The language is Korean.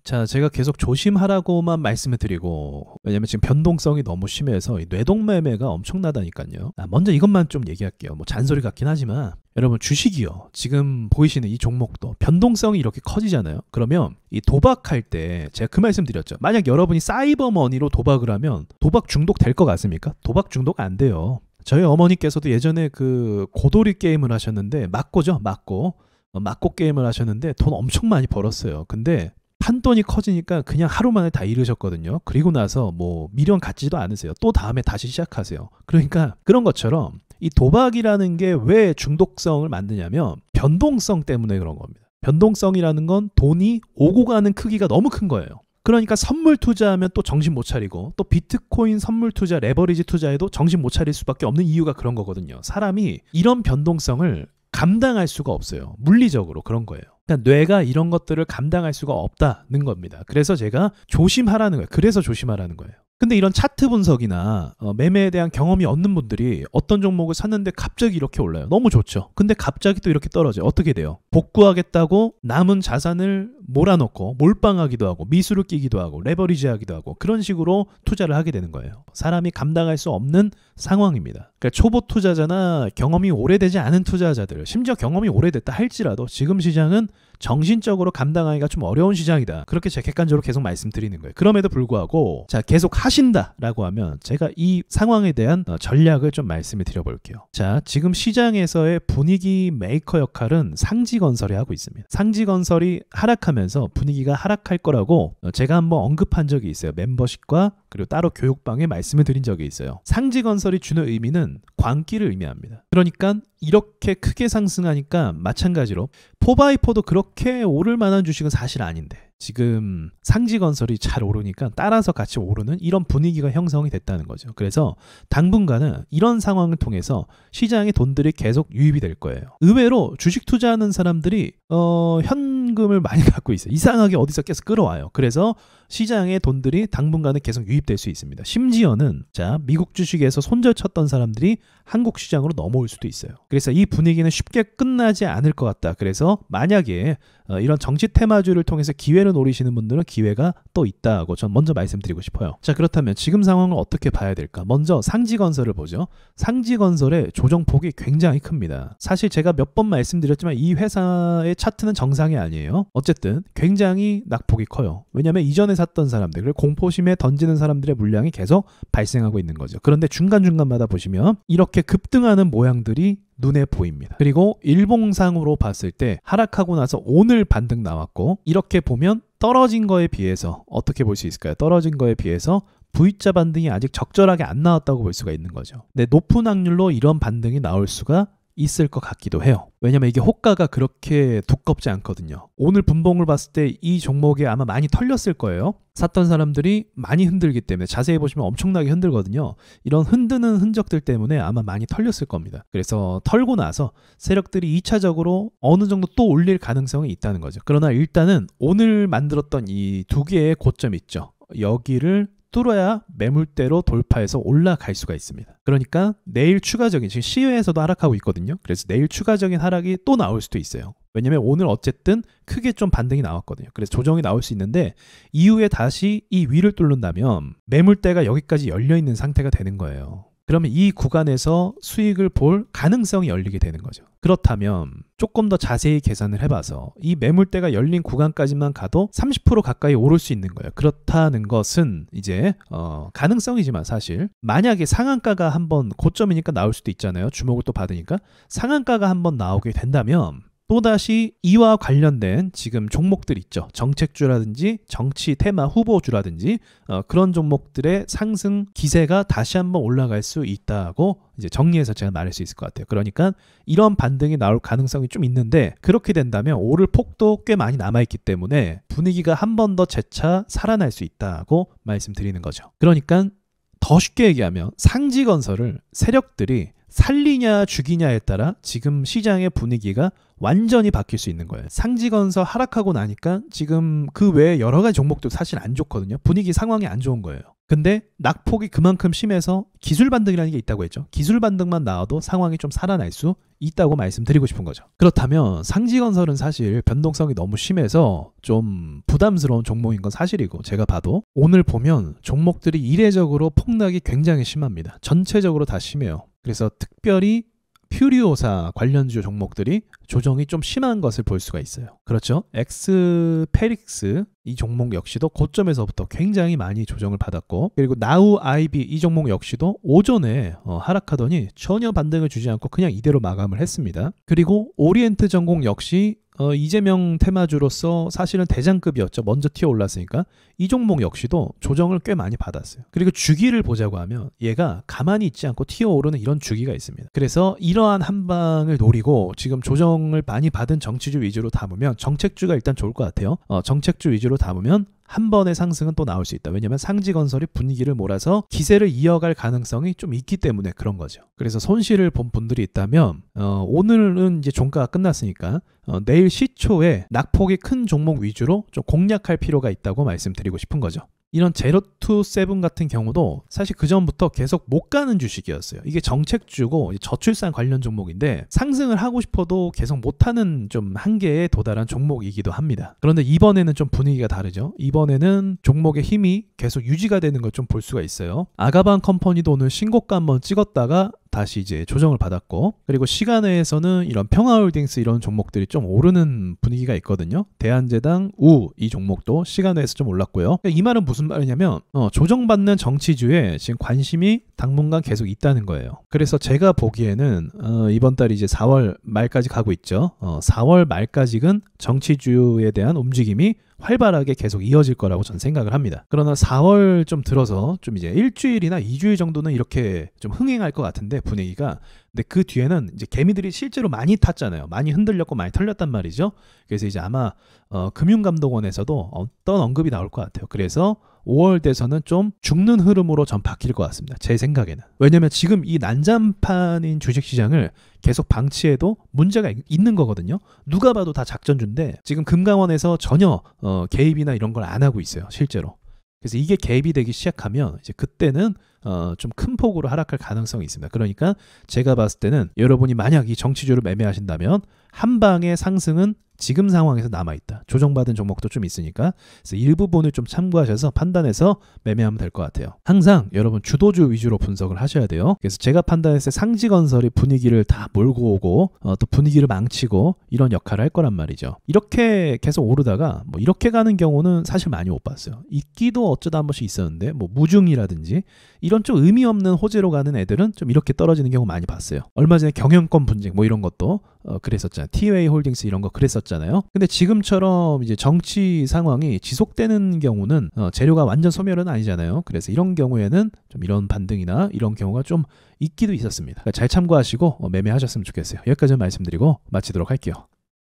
자, 제가 계속 조심하라고만 말씀을 드리고, 왜냐면 지금 변동성이 너무 심해서 이 뇌동매매가 엄청나다니까요. 먼저 이것만 좀 얘기할게요. 뭐 잔소리 같긴 하지만 여러분, 주식이요, 지금 보이시는 이 종목도 변동성이 이렇게 커지잖아요. 그러면 이 도박할 때 제가 그 말씀 드렸죠. 만약 여러분이 사이버머니로 도박을 하면 도박 중독 될 것 같습니까? 도박 중독 안 돼요. 저희 어머니께서도 예전에 그 고돌이 게임을 하셨는데, 맞고죠, 맞고 게임을 하셨는데 돈 엄청 많이 벌었어요. 근데 판돈이 커지니까 그냥 하루 만에 다 잃으셨거든요. 그리고 나서 뭐 미련 갖지도 않으세요. 또 다음에 다시 시작하세요. 그러니까 그런 것처럼 이 도박이라는 게 왜 중독성을 만드냐면 변동성 때문에 그런 겁니다. 변동성이라는 건 돈이 오고 가는 크기가 너무 큰 거예요. 그러니까 선물 투자하면 또 정신 못 차리고, 또 비트코인 선물 투자, 레버리지 투자에도 정신 못 차릴 수밖에 없는 이유가 그런 거거든요. 사람이 이런 변동성을 감당할 수가 없어요. 물리적으로 그런 거예요. 그러니까 뇌가 이런 것들을 감당할 수가 없다는 겁니다. 그래서 제가 조심하라는 거예요. 그래서 조심하라는 거예요. 근데 이런 차트 분석이나 매매에 대한 경험이 없는 분들이 어떤 종목을 샀는데 갑자기 이렇게 올라요. 너무 좋죠. 근데 갑자기 또 이렇게 떨어져요. 어떻게 돼요? 복구하겠다고 남은 자산을 몰아넣고 몰빵하기도 하고 미수를 끼기도 하고 레버리지 하기도 하고 그런 식으로 투자를 하게 되는 거예요. 사람이 감당할 수 없는 상황입니다. 그러니까 초보 투자자나 경험이 오래되지 않은 투자자들, 심지어 경험이 오래됐다 할지라도 지금 시장은 정신적으로 감당하기가 좀 어려운 시장이다. 그렇게 제가 객관적으로 계속 말씀드리는 거예요. 그럼에도 불구하고 자, 계속 하신다라고 하면 제가 이 상황에 대한 전략을 좀 말씀을 드려볼게요. 자, 지금 시장에서의 분위기 메이커 역할은 상지건설이 하고 있습니다. 상지건설이 하락하면서 분위기가 하락할 거라고 제가 한번 언급한 적이 있어요. 멤버십과 그리고 따로 교육방에 말씀을 드린 적이 있어요. 상지건설이 주는 의미는 광기를 의미합니다. 그러니까 이렇게 크게 상승하니까 마찬가지로 4x4도 그렇게 오를 만한 주식은 사실 아닌데 지금 상지건설이 잘 오르니까 따라서 같이 오르는 이런 분위기가 형성이 됐다는 거죠. 그래서 당분간은 이런 상황을 통해서 시장에 돈들이 계속 유입이 될 거예요. 의외로 주식 투자하는 사람들이 현금을 많이 갖고 있어요. 이상하게 어디서 계속 끌어와요. 그래서 시장에 돈들이 당분간은 계속 유입될 수 있습니다. 심지어는 자, 미국 주식에서 손절쳤던 사람들이 한국 시장으로 넘어올 수도 있어요. 그래서 이 분위기는 쉽게 끝나지 않을 것 같다. 그래서 만약에 이런 정치 테마주를 통해서 기회를 노리시는 분들은 기회가 또 있다고 전 먼저 말씀드리고 싶어요. 자, 그렇다면 지금 상황을 어떻게 봐야 될까? 먼저 상지건설을 보죠. 상지건설의 조정폭이 굉장히 큽니다. 사실 제가 몇 번 말씀드렸지만 이 회사의 차트는 정상이 아니에요. 어쨌든 굉장히 낙폭이 커요. 왜냐하면 이전에 샀던 사람들, 그리고 공포심에 던지는 사람들의 물량이 계속 발생하고 있는 거죠. 그런데 중간중간마다 보시면 이렇게 급등하는 모양들이 눈에 보입니다. 그리고 일봉상으로 봤을 때 하락하고 나서 오늘 반등 나왔고, 이렇게 보면 떨어진 거에 비해서 어떻게 볼 수 있을까요? 떨어진 거에 비해서 V자 반등이 아직 적절하게 안 나왔다고 볼 수가 있는 거죠. 근데 높은 확률로 이런 반등이 나올 수가 있을 것 같기도 해요. 왜냐면 이게 호가가 그렇게 두껍지 않거든요. 오늘 분봉을 봤을 때 이 종목이 아마 많이 털렸을 거예요. 샀던 사람들이 많이 흔들기 때문에, 자세히 보시면 엄청나게 흔들거든요. 이런 흔드는 흔적들 때문에 아마 많이 털렸을 겁니다. 그래서 털고 나서 세력들이 2차적으로 어느 정도 또 올릴 가능성이 있다는 거죠. 그러나 일단은 오늘 만들었던 이 두 개의 고점 있죠. 여기를 뚫어야 매물대로 돌파해서 올라갈 수가 있습니다. 그러니까 내일 추가적인, 지금 시외에서도 하락하고 있거든요. 그래서 내일 추가적인 하락이 또 나올 수도 있어요. 왜냐면 오늘 어쨌든 크게 좀 반등이 나왔거든요. 그래서 조정이 나올 수 있는데 이후에 다시 이 위를 뚫는다면 매물대가 여기까지 열려있는 상태가 되는 거예요. 그러면 이 구간에서 수익을 볼 가능성이 열리게 되는 거죠. 그렇다면 조금 더 자세히 계산을 해봐서 이 매물대가 열린 구간까지만 가도 30% 가까이 오를 수 있는 거예요. 그렇다는 것은 이제 가능성이지만 사실 만약에 상한가가 한번, 고점이니까 나올 수도 있잖아요. 주목을 또 받으니까 상한가가 한번 나오게 된다면 또다시 이와 관련된 지금 종목들 있죠. 정책주라든지 정치 테마 후보주라든지 그런 종목들의 상승 기세가 다시 한번 올라갈 수 있다고 이제 정리해서 제가 말할 수 있을 것 같아요. 그러니까 이런 반등이 나올 가능성이 좀 있는데, 그렇게 된다면 오를 폭도 꽤 많이 남아있기 때문에 분위기가 한 번 더 재차 살아날 수 있다고 말씀드리는 거죠. 그러니까 더 쉽게 얘기하면 상지건설을 세력들이 살리냐 죽이냐에 따라 지금 시장의 분위기가 완전히 바뀔 수 있는 거예요. 상지건설 하락하고 나니까 지금 그 외에 여러 가지 종목도 사실 안 좋거든요. 분위기 상황이 안 좋은 거예요. 근데 낙폭이 그만큼 심해서 기술 반등이라는 게 있다고 했죠. 기술 반등만 나와도 상황이 좀 살아날 수 있다고 말씀드리고 싶은 거죠. 그렇다면 상지건설은 사실 변동성이 너무 심해서 좀 부담스러운 종목인 건 사실이고, 제가 봐도 오늘 보면 종목들이 이례적으로 폭락이 굉장히 심합니다. 전체적으로 다 심해요. 그래서 특별히 퓨리오사 관련주 종목들이 조정이 좀 심한 것을 볼 수가 있어요. 그렇죠. 엑스페릭스 이 종목 역시도 고점에서부터 굉장히 많이 조정을 받았고, 그리고 나우 아이비 이 종목 역시도 오전에 하락하더니 전혀 반등을 주지 않고 그냥 이대로 마감을 했습니다. 그리고 오리엔트 전공 역시 이재명 테마주로서 사실은 대장급이었죠. 먼저 튀어 올랐으니까 이 종목 역시도 조정을 꽤 많이 받았어요. 그리고 주기를 보자고 하면 얘가 가만히 있지 않고 튀어 오르는 이런 주기가 있습니다. 그래서 이러한 한방을 노리고 지금 조정을 많이 받은 정치주 위주로 담으면, 정책주가 일단 좋을 것 같아요. 정책주 위주로 담으면 한 번의 상승은 또 나올 수 있다. 왜냐하면 상지건설이 분위기를 몰아서 기세를 이어갈 가능성이 좀 있기 때문에 그런 거죠. 그래서 손실을 본 분들이 있다면 오늘은 이제 종가가 끝났으니까 내일 시초에 낙폭이 큰 종목 위주로 좀 공략할 필요가 있다고 말씀드리고 싶은 거죠. 이런 제로투세븐 같은 경우도 사실 그전부터 계속 못 가는 주식이었어요. 이게 정책주고 저출산 관련 종목인데 상승을 하고 싶어도 계속 못하는 좀 한계에 도달한 종목이기도 합니다. 그런데 이번에는 좀 분위기가 다르죠. 이번에는 종목의 힘이 계속 유지가 되는 걸 좀 볼 수가 있어요. 아가반 컴퍼니도 오늘 신고가 한번 찍었다가 다시 이제 조정을 받았고, 그리고 시간외에서는 이런 평화홀딩스 이런 종목들이 좀 오르는 분위기가 있거든요. 대한제당, 이 종목도 시간외에서 좀 올랐고요. 이 말은 무슨 말이냐면 조정받는 정치주에 지금 관심이 당분간 계속 있다는 거예요. 그래서 제가 보기에는 이번 달이 이제 4월 말까지 가고 있죠. 4월 말까지는 정치주에 대한 움직임이 활발하게 계속 이어질 거라고 저는 생각을 합니다. 그러나 4월 좀 들어서 좀 이제 일주일이나 2주일 정도는 이렇게 좀 흥행할 것 같은데 분위기가. 근데 그 뒤에는 이제 개미들이 실제로 많이 탔잖아요. 많이 흔들렸고 많이 털렸단 말이죠. 그래서 이제 아마 금융감독원에서도 어떤 언급이 나올 것 같아요. 그래서 5월 돼서는 좀 죽는 흐름으로 전 바뀔 것 같습니다. 제 생각에는. 왜냐면 지금 이 난장판인 주식시장을 계속 방치해도 문제가 있는 거거든요. 누가 봐도 다 작전주인데 지금 금감원에서 전혀 개입이나 이런 걸 안 하고 있어요. 실제로. 그래서 이게 개입이 되기 시작하면 이제 그때는 좀 큰 폭으로 하락할 가능성이 있습니다. 그러니까 제가 봤을 때는 여러분이 만약 이 정치주를 매매하신다면 한 방의 상승은 지금 상황에서 남아있다. 조정받은 종목도 좀 있으니까 그래서 일부분을 좀 참고하셔서 판단해서 매매하면 될 것 같아요. 항상 여러분 주도주 위주로 분석을 하셔야 돼요. 그래서 제가 판단했을 때 상지건설이 분위기를 다 몰고 오고 또 분위기를 망치고 이런 역할을 할 거란 말이죠. 이렇게 계속 오르다가 뭐 이렇게 가는 경우는 사실 많이 못 봤어요. 있기도 어쩌다 한 번씩 있었는데 뭐 무중이라든지 이런 좀 의미 없는 호재로 가는 애들은 좀 이렇게 떨어지는 경우 많이 봤어요. 얼마 전에 경영권 분쟁 뭐 이런 것도 그랬었잖아요. 티웨이 홀딩스 이런 거 그랬었잖아요. 근데 지금처럼 이제 정치 상황이 지속되는 경우는 재료가 완전 소멸은 아니잖아요. 그래서 이런 경우에는 좀 이런 반등이나 이런 경우가 좀 있기도 있었습니다. 그러니까 잘 참고하시고 매매하셨으면 좋겠어요. 여기까지 말씀드리고 마치도록 할게요.